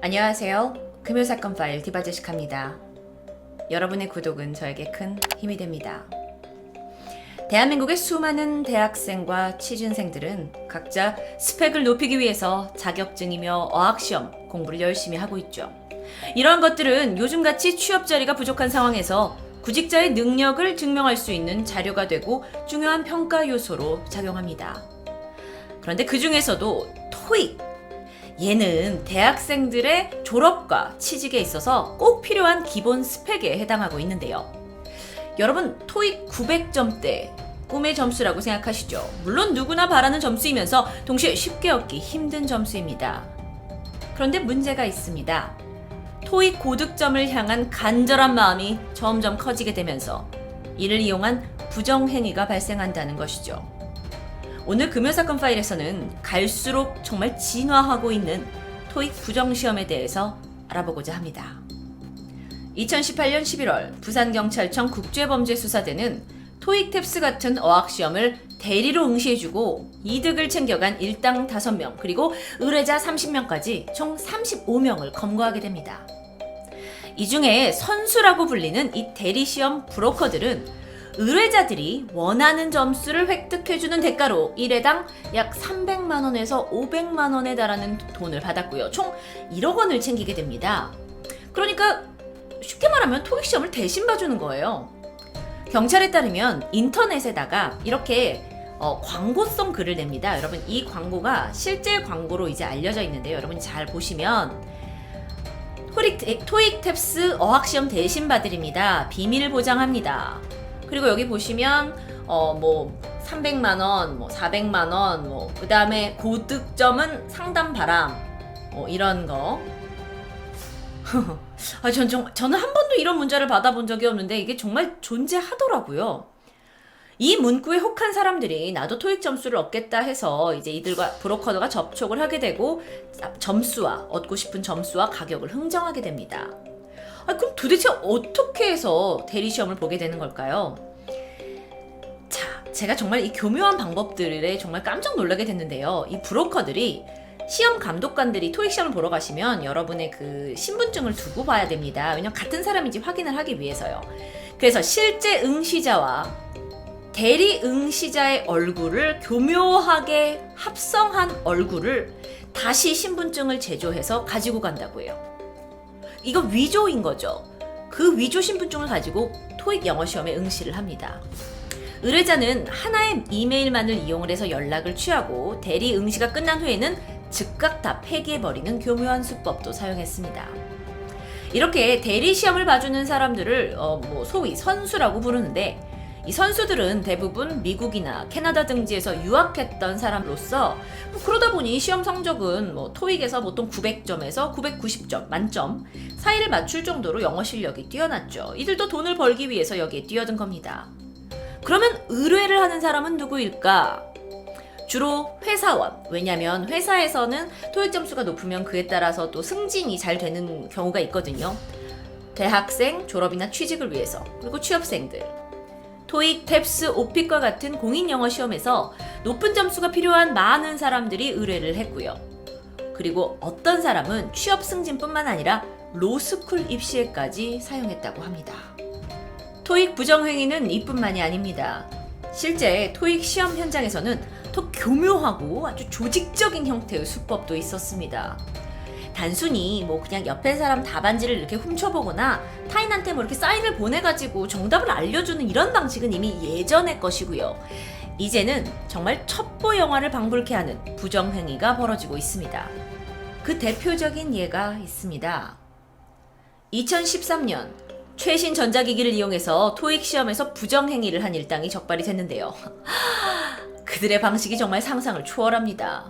안녕하세요. 금요사건 파일 디바제시카입니다. 여러분의 구독은 저에게 큰 힘이 됩니다. 대한민국의 수많은 대학생과 취준생들은 각자 스펙을 높이기 위해서 자격증이며 어학시험 공부를 열심히 하고 있죠. 이러한 것들은 요즘같이 취업 자리가 부족한 상황에서 구직자의 능력을 증명할 수 있는 자료가 되고 중요한 평가 요소로 작용합니다. 그런데 그 중에서도 토익, 얘는 대학생들의 졸업과 취직에 있어서 꼭 필요한 기본 스펙에 해당하고 있는데요. 여러분, 토익 900점대 꿈의 점수라고 생각하시죠? 물론 누구나 바라는 점수이면서 동시에 쉽게 얻기 힘든 점수입니다. 그런데 문제가 있습니다. 토익 고득점을 향한 간절한 마음이 점점 커지게 되면서 이를 이용한 부정행위가 발생한다는 것이죠. 오늘 금요사건 파일에서는 갈수록 정말 진화하고 있는 토익 부정시험에 대해서 알아보고자 합니다. 2018년 11월 부산경찰청 국제범죄수사대는 토익 탭스 같은 어학시험을 대리로 응시해주고 이득을 챙겨간 일당 5명 그리고 의뢰자 30명까지 총 35명을 검거하게 됩니다. 이 중에 선수라고 불리는 이 대리시험 브로커들은 의뢰자들이 원하는 점수를 획득해주는 대가로 1회당 약 300만원에서 500만원에 달하는 돈을 받았고요. 총 1억 원을 챙기게 됩니다. 그러니까 쉽게 말하면 토익 시험을 대신 봐주는 거예요. 경찰에 따르면 인터넷에다가 이렇게 광고성 글을 냅니다. 여러분, 이 광고가 실제 광고로 이제 알려져 있는데요. 여러분이 잘 보시면 토익 탭스 어학시험 대신 봐드립니다. 비밀 보장합니다. 그리고 여기 보시면 300만원, 400만원, 그 다음에 고득점은 상담 바람, 이런 거. 저는 한 번도 이런 문자를 받아본 적이 없는데 이게 정말 존재하더라고요. 이 문구에 혹한 사람들이 나도 토익 점수를 얻겠다 해서 이제 이들과 브로커가 접촉을 하게 되고 점수와 얻고 싶은 점수와 가격을 흥정하게 됩니다. 그럼 도대체 어떻게 해서 대리시험을 보게 되는 걸까요? 자, 제가 정말 이 교묘한 방법들에 정말 깜짝 놀라게 됐는데요. 이 브로커들이 시험 감독관들이 토익 시험을 보러 가시면 여러분의 그 신분증을 두고 봐야 됩니다. 왜냐면 같은 사람인지 확인을 하기 위해서요. 그래서 실제 응시자와 대리 응시자의 얼굴을 교묘하게 합성한 얼굴을 다시 신분증을 제조해서 가지고 간다고 해요. 이거 위조인 거죠. 그 위조 신분증을 가지고 토익 영어 시험에 응시를 합니다. 의뢰자는 하나의 이메일만을 이용을 해서 연락을 취하고 대리 응시가 끝난 후에는 즉각 다 폐기해버리는 교묘한 수법도 사용했습니다. 이렇게 대리 시험을 봐주는 사람들을 소위 선수라고 부르는데, 이 선수들은 대부분 미국이나 캐나다 등지에서 유학했던 사람으로서 그러다 보니 시험 성적은 토익에서 보통 900점에서 990점 만점 사이를 맞출 정도로 영어 실력이 뛰어났죠. 이들도 돈을 벌기 위해서 여기에 뛰어든 겁니다. 그러면 의뢰를 하는 사람은 누구일까? 주로 회사원. 왜냐면 회사에서는 토익 점수가 높으면 그에 따라서 또 승진이 잘 되는 경우가 있거든요. 대학생, 졸업이나 취직을 위해서, 그리고 취업생들. 토익, 탭스, 오픽과 같은 공인영어 시험에서 높은 점수가 필요한 많은 사람들이 의뢰를 했고요. 그리고 어떤 사람은 취업 승진뿐만 아니라 로스쿨 입시에까지 사용했다고 합니다. 토익 부정행위는 이뿐만이 아닙니다. 실제 토익 시험 현장에서는 더 교묘하고 아주 조직적인 형태의 수법도 있었습니다. 단순히 그냥 옆에 사람 답안지를 이렇게 훔쳐보거나 타인한테 이렇게 사인을 보내가지고 정답을 알려주는 이런 방식은 이미 예전의 것이고요. 이제는 정말 첩보 영화를 방불케 하는 부정행위가 벌어지고 있습니다. 그 대표적인 예가 있습니다. 2013년 최신 전자기기를 이용해서 토익 시험에서 부정행위를 한 일당이 적발이 됐는데요. 그들의 방식이 정말 상상을 초월합니다.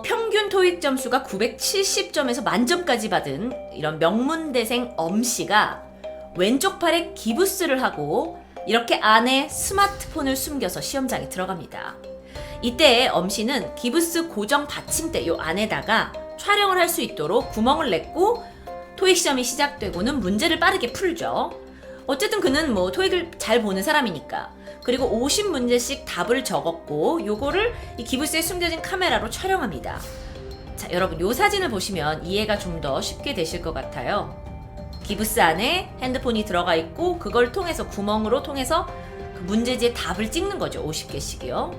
평균 토익 점수가 970점에서 만점까지 받은 이런 명문대생 엄씨가 왼쪽 팔에 기부스를 하고 이렇게 안에 스마트폰을 숨겨서 시험장에 들어갑니다. 이때 엄씨는 기부스 고정 받침대 요 안에다가 촬영을 할 수 있도록 구멍을 냈고 토익 시험이 시작되고는 문제를 빠르게 풀죠. 어쨌든 그는 토익을 잘 보는 사람이니까. 그리고 50문제씩 답을 적었고 요거를 이 기부스에 숨겨진 카메라로 촬영합니다. 자, 여러분 요 사진을 보시면 이해가 좀 더 쉽게 되실 것 같아요. 기부스 안에 핸드폰이 들어가 있고 그걸 통해서 구멍으로 통해서 그 문제지의 답을 찍는 거죠. 50개씩이요.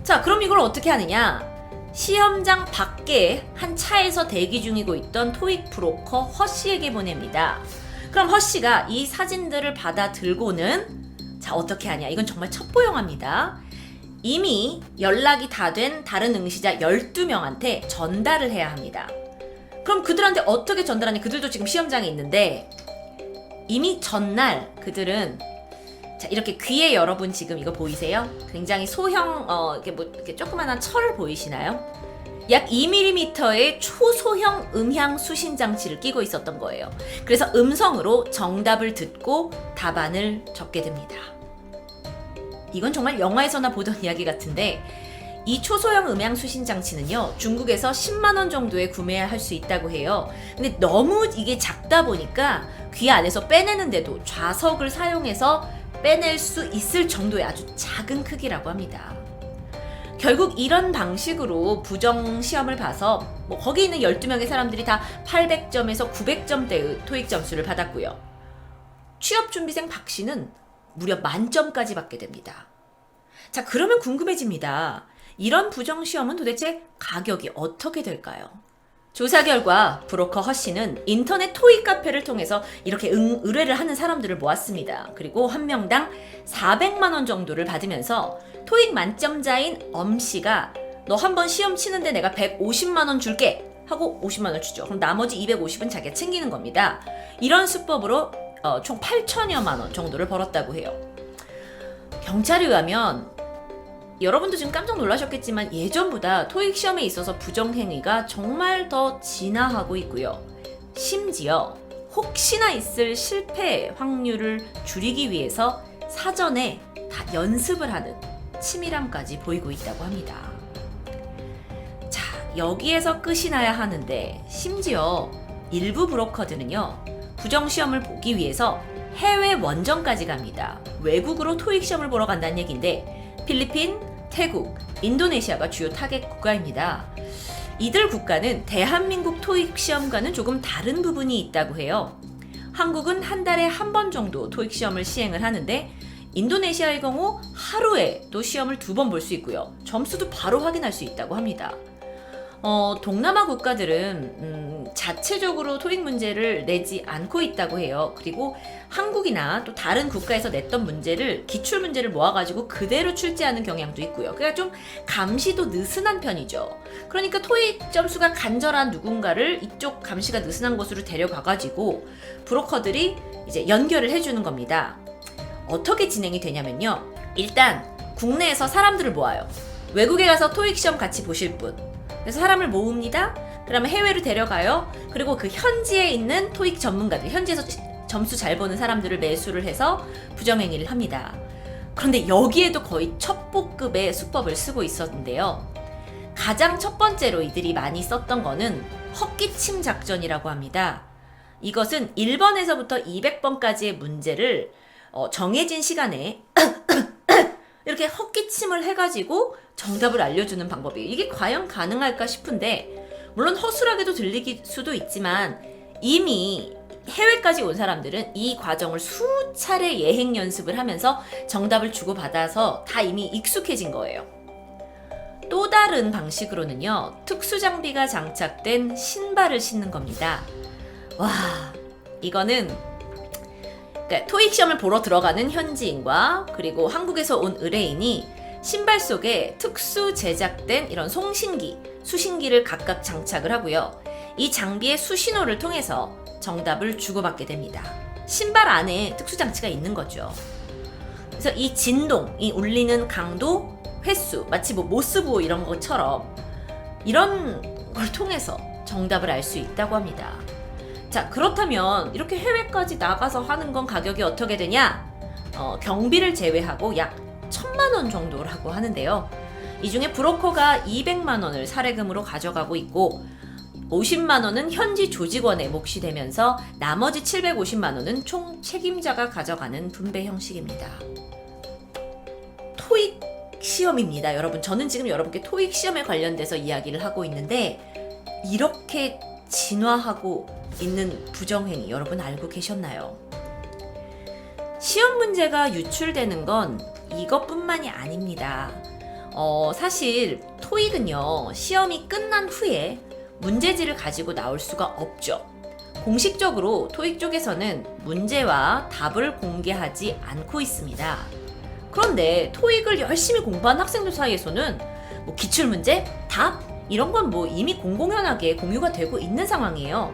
자, 그럼 이걸 어떻게 하느냐? 시험장 밖에 한 차에서 대기 중이고 있던 토익 브로커 허 씨에게 보냅니다. 그럼 허 씨가 이 사진들을 받아 들고는 자, 어떻게 하냐? 이건 정말 첩보영화입니다. 이미 연락이 다 된 다른 응시자 12명한테 전달을 해야 합니다. 그럼 그들한테 어떻게 전달하냐? 그들도 지금 시험장에 있는데 이미 전날 그들은 자, 이렇게 귀에 여러분 지금 이거 보이세요? 굉장히 소형 이렇게 조그만한 철 보이시나요? 약 2mm의 초소형 음향 수신 장치를 끼고 있었던 거예요. 그래서 음성으로 정답을 듣고 답안을 적게 됩니다. 이건 정말 영화에서나 보던 이야기 같은데 이 초소형 음향 수신 장치는요, 중국에서 10만 원 정도에 구매할 수 있다고 해요. 근데 너무 이게 작다 보니까 귀 안에서 빼내는데도 좌석을 사용해서 빼낼 수 있을 정도의 아주 작은 크기라고 합니다. 결국 이런 방식으로 부정 시험을 봐서 거기 있는 12명의 사람들이 다 800점에서 900점대의 토익 점수를 받았고요. 취업준비생 박 씨는 무려 만점까지 받게 됩니다. 자, 그러면 궁금해집니다. 이런 부정 시험은 도대체 가격이 어떻게 될까요? 조사 결과 브로커 허 씨는 인터넷 토익 카페를 통해서 이렇게 의뢰를 하는 사람들을 모았습니다. 그리고 한 명당 400만 원 정도를 받으면서 토익 만점자인 엄 씨가 너 한번 시험 치는데 내가 150만 원 줄게 하고 50만 원 주죠. 그럼 나머지 250은 자기가 챙기는 겁니다. 이런 수법으로 총 8천여만 원 정도를 벌었다고 해요. 경찰에 의하면 여러분도 지금 깜짝 놀라셨겠지만 예전보다 토익 시험에 있어서 부정행위가 정말 더 진화하고 있고요. 심지어 혹시나 있을 실패 확률을 줄이기 위해서 사전에 다 연습을 하는 치밀함까지 보이고 있다고 합니다. 자, 여기에서 끝이 나야 하는데 심지어 일부 브로커들은요, 부정시험을 보기 위해서 해외 원정까지 갑니다. 외국으로 토익 시험을 보러 간다는 얘기인데 필리핀, 태국, 인도네시아가 주요 타겟 국가입니다. 이들 국가는 대한민국 토익 시험과는 조금 다른 부분이 있다고 해요. 한국은 한 달에 한 번 정도 토익 시험을 시행을 하는데 인도네시아의 경우 하루에 또 시험을 2번 볼 수 있고요. 점수도 바로 확인할 수 있다고 합니다. 동남아 국가들은 자체적으로 토익 문제를 내지 않고 있다고 해요. 그리고 한국이나 또 다른 국가에서 냈던 문제를 기출 문제를 모아가지고 그대로 출제하는 경향도 있고요. 그러니까 좀 감시도 느슨한 편이죠. 그러니까 토익 점수가 간절한 누군가를 이쪽 감시가 느슨한 곳으로 데려가가지고 브로커들이 이제 연결을 해주는 겁니다. 어떻게 진행이 되냐면요. 일단 국내에서 사람들을 모아요. 외국에 가서 토익 시험 같이 보실 분. 그래서 사람을 모읍니다. 그러면 해외로 데려가요. 그리고 그 현지에 있는 토익 전문가들, 현지에서 점수 잘 보는 사람들을 매수를 해서 부정행위를 합니다. 그런데 여기에도 거의 첩보급의 수법을 쓰고 있었는데요. 가장 첫 번째로 이들이 많이 썼던 거는 헛기침 작전이라고 합니다. 이것은 1번에서부터 200번까지의 문제를 정해진 시간에 이렇게 헛기침을 해가지고 정답을 알려주는 방법이에요. 이게 과연 가능할까 싶은데 물론 허술하게도 들릴 수도 있지만 이미 해외까지 온 사람들은 이 과정을 수차례 예행 연습을 하면서 정답을 주고받아서 다 이미 익숙해진 거예요. 또 다른 방식으로는요, 특수장비가 장착된 신발을 신는 겁니다. 와, 이거는 그러니까 토익 시험을 보러 들어가는 현지인과 그리고 한국에서 온 의뢰인이 신발 속에 특수 제작된 이런 송신기, 수신기를 각각 장착을 하고요. 이 장비의 수신호를 통해서 정답을 주고받게 됩니다. 신발 안에 특수 장치가 있는 거죠. 그래서 이 진동, 이 울리는 강도, 횟수, 마치 모스부호 이런 것처럼 이런 걸 통해서 정답을 알 수 있다고 합니다. 자, 그렇다면 이렇게 해외까지 나가서 하는 건 가격이 어떻게 되냐? 경비를 제외하고 약 1,000만 원 정도라고 하는데요. 이 중에 브로커가 200만 원을 사례금으로 가져가고 있고 50만 원은 현지 조직원의 몫이 되면서 나머지 750만 원은 총 책임자가 가져가는 분배 형식입니다. 토익 시험입니다. 여러분, 저는 지금 여러분께 토익 시험에 관련돼서 이야기를 하고 있는데 이렇게 진화하고 있는 부정행위 여러분 알고 계셨나요? 시험 문제가 유출되는 건 이것뿐만이 아닙니다. 사실 토익은요, 시험이 끝난 후에 문제지를 가지고 나올 수가 없죠. 공식적으로 토익 쪽에서는 문제와 답을 공개하지 않고 있습니다. 그런데 토익을 열심히 공부한 학생들 사이에서는 뭐 기출문제, 답 이런 건 뭐 이미 공공연하게 공유가 되고 있는 상황이에요.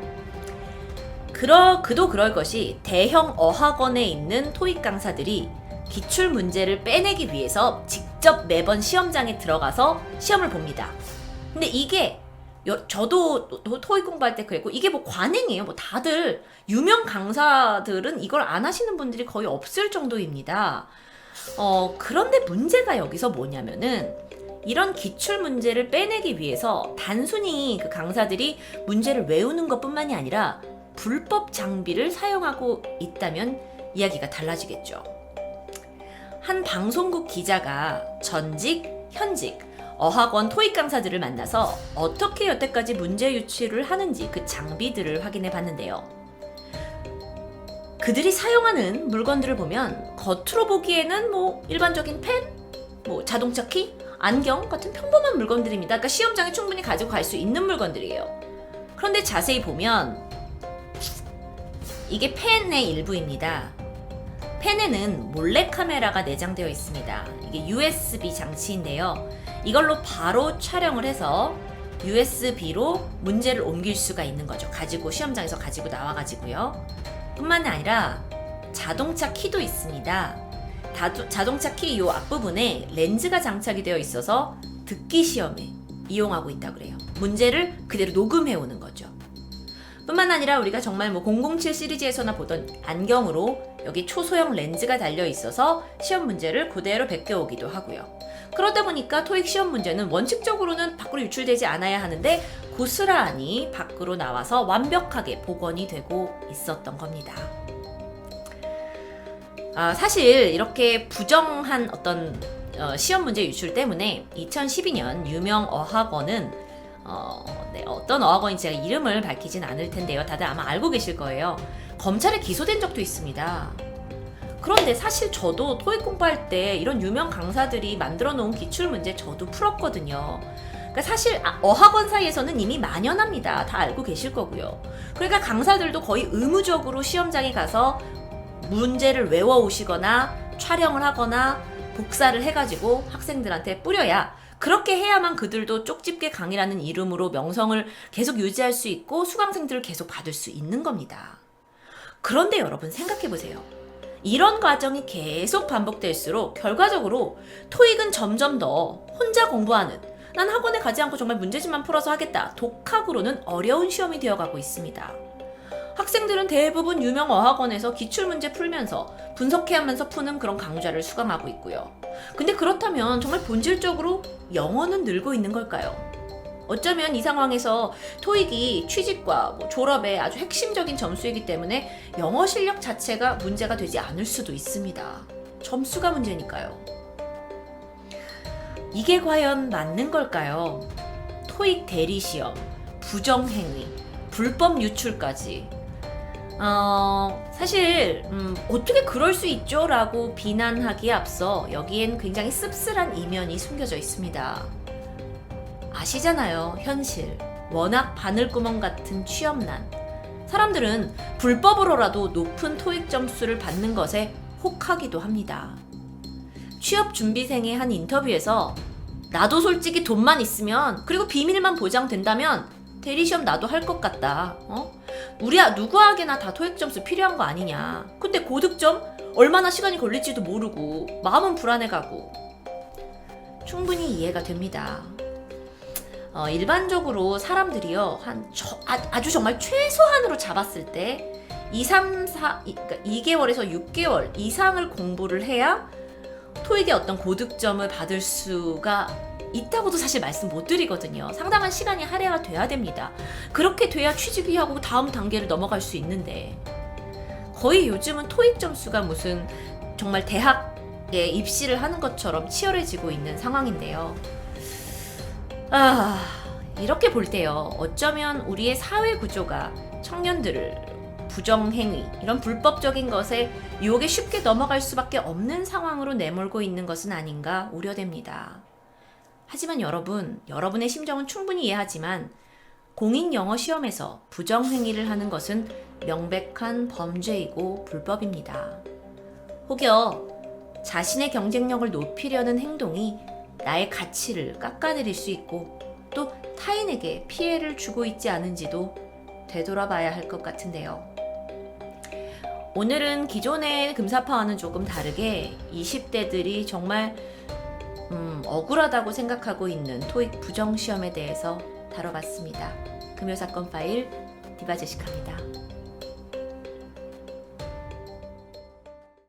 그도 그럴 것이 대형 어학원에 있는 토익 강사들이 기출 문제를 빼내기 위해서 직접 매번 시험장에 들어가서 시험을 봅니다. 근데 이게 저도 토익 공부할 때 그랬고 이게 뭐 관행이에요. 뭐 다들 유명 강사들은 이걸 안 하시는 분들이 거의 없을 정도입니다. 그런데 문제가 여기서 뭐냐면은 이런 기출 문제를 빼내기 위해서 단순히 그 강사들이 문제를 외우는 것뿐만이 아니라 불법 장비를 사용하고 있다면 이야기가 달라지겠죠. 한 방송국 기자가 전직, 현직, 어학원 토익 강사들을 만나서 어떻게 여태까지 문제 유출을 하는지 그 장비들을 확인해 봤는데요. 그들이 사용하는 물건들을 보면 겉으로 보기에는 뭐 일반적인 펜, 뭐 자동차 키, 안경 같은 평범한 물건들입니다. 그러니까 시험장에 충분히 가지고 갈 수 있는 물건들이에요. 그런데 자세히 보면 이게 펜의 일부입니다. 펜에는 몰래카메라가 내장되어 있습니다. 이게 USB 장치인데요. 이걸로 바로 촬영을 해서 USB로 문제를 옮길 수가 있는 거죠. 시험장에서 가지고 나와가지고요. 뿐만 아니라 자동차 키도 있습니다. 자동차 키 이 앞부분에 렌즈가 장착이 되어 있어서 듣기 시험에 이용하고 있다고 그래요. 문제를 그대로 녹음해 오는 거죠. 뿐만 아니라 우리가 정말 뭐 007 시리즈에서나 보던 안경으로 여기 초소형 렌즈가 달려 있어서 시험 문제를 그대로 베껴오기도 하고요. 그러다 보니까 토익 시험 문제는 원칙적으로는 밖으로 유출되지 않아야 하는데 고스란히 밖으로 나와서 완벽하게 복원이 되고 있었던 겁니다. 사실 이렇게 부정한 어떤 시험 문제 유출 때문에 2012년 유명 어학원은 어떤 어학원인지 제가 이름을 밝히진 않을 텐데요. 다들 아마 알고 계실 거예요. 검찰에 기소된 적도 있습니다. 그런데 사실 저도 토익 공부할 때 이런 유명 강사들이 만들어 놓은 기출 문제 저도 풀었거든요. 그러니까 사실 어학원 사이에서는 이미 만연합니다. 다 알고 계실 거고요. 그러니까 강사들도 거의 의무적으로 시험장에 가서 문제를 외워오시거나 촬영을 하거나 복사를 해가지고 학생들한테 뿌려야 그렇게 해야만 그들도 쪽집게 강의라는 이름으로 명성을 계속 유지할 수 있고 수강생들을 계속 받을 수 있는 겁니다. 그런데 여러분 생각해보세요. 이런 과정이 계속 반복될수록 결과적으로 토익은 점점 더 혼자 공부하는 난 학원에 가지 않고 정말 문제집만 풀어서 하겠다. 독학으로는 어려운 시험이 되어가고 있습니다. 학생들은 대부분 유명 어학원에서 기출문제 풀면서 분석해하면서 푸는 그런 강좌를 수강하고 있고요. 근데 그렇다면 정말 본질적으로 영어는 늘고 있는 걸까요? 어쩌면 이 상황에서 토익이 취직과 졸업에 아주 핵심적인 점수이기 때문에 영어 실력 자체가 문제가 되지 않을 수도 있습니다. 점수가 문제니까요. 이게 과연 맞는 걸까요? 토익 대리시험, 부정행위, 불법 유출까지 사실 어떻게 그럴 수 있죠? 라고 비난하기에 앞서 여기엔 굉장히 씁쓸한 이면이 숨겨져 있습니다. 아시잖아요. 현실. 워낙 바늘구멍 같은 취업난. 사람들은 불법으로라도 높은 토익 점수를 받는 것에 혹하기도 합니다. 취업준비생의 한 인터뷰에서 나도 솔직히 돈만 있으면 그리고 비밀만 보장된다면 대리시험 나도 할 것 같다. 누구에게나 다 토익 점수 필요한 거 아니냐. 근데 고득점 얼마나 시간이 걸릴지도 모르고 마음은 불안해가고. 충분히 이해가 됩니다. 일반적으로 사람들이요 아주 정말 최소한으로 잡았을 때 2개월에서 6개월 이상을 공부를 해야 토익의 어떤 고득점을 받을 수가 있다고도 사실 말씀 못 드리거든요. 상당한 시간이 할애가 돼야 됩니다. 그렇게 돼야 취직이 하고 다음 단계를 넘어갈 수 있는데 거의 요즘은 토익 점수가 무슨 정말 대학에 입시를 하는 것처럼 치열해지고 있는 상황인데요. 이렇게 볼 때요, 어쩌면 우리의 사회 구조가 청년들을 부정행위, 이런 불법적인 것에 유혹에 쉽게 넘어갈 수밖에 없는 상황으로 내몰고 있는 것은 아닌가 우려됩니다. 하지만 여러분의 심정은 충분히 이해하지만 공인 영어 시험에서 부정행위를 하는 것은 명백한 범죄이고 불법입니다. 혹여 자신의 경쟁력을 높이려는 행동이 나의 가치를 깎아내릴 수 있고 또 타인에게 피해를 주고 있지 않은지도 되돌아봐야 할 것 같은데요. 오늘은 기존의 금사파와는 조금 다르게 20대들이 정말 억울하다고 생각하고 있는 토익 부정시험에 대해서 다뤄봤습니다. 금요사건 파일 디바제시카입니다.